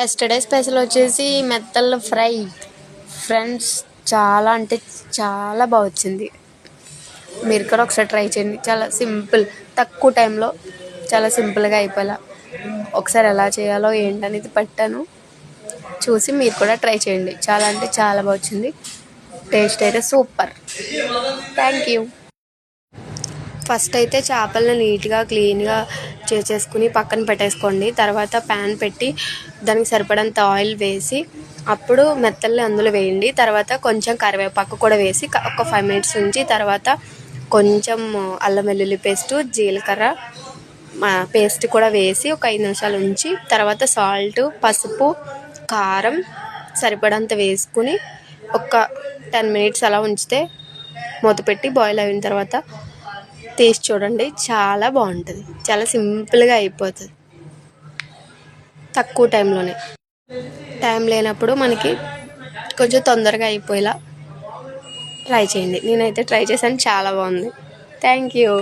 Yesterday special వచ్చేసి మెత్తల fry friends. చాలా అంటే చాలా బాగా వచ్చింది. మీరు కూడా ఒకసారి ట్రై చేయండి. చాలా సింపుల్, తక్కువ టైంలో చాలా సింపుల్గా అయిపోయేలా ఒకసారి ఎలా చేయాలో ఏంటనేది పెట్టాను, చూసి మీరు కూడా ట్రై చేయండి. చాలా అంటే చాలా బాగా వచ్చింది. టేస్ట్ అయితే సూపర్. Thank you. ఫస్ట్ అయితే చేపలను నీట్గా క్లీన్గా చేసేసుకుని పక్కన పెట్టేసుకోండి. తర్వాత ప్యాన్ పెట్టి దానికి సరిపడంత ఆయిల్ వేసి అప్పుడు మెత్తల్ని అందులో వేయండి. తర్వాత కొంచెం కరివేపాకు కూడా వేసి ఒక 5 minutes ఉంచి తర్వాత కొంచెం అల్లం వెల్లుల్లి పేస్టు, జీలకర్ర పేస్ట్ కూడా వేసి ఒక 5 నిమిషాలు ఉంచి తర్వాత సాల్ట్, పసుపు, కారం సరిపడంత వేసుకుని ఒక 10 minutes అలా ఉంచితే మూత పెట్టి బాయిల్ అయిన తర్వాత టేస్ట్ చూడండి. చాలా బాగుంటుంది. చాలా సింపుల్గా అయిపోతుంది తక్కువ టైంలోనే. టైం లేనప్పుడు మనకి కొంచెం తొందరగా అయిపోయేలా ట్రై చేయండి. నేనైతే ట్రై చేశాను, చాలా బాగుంది. Thank you.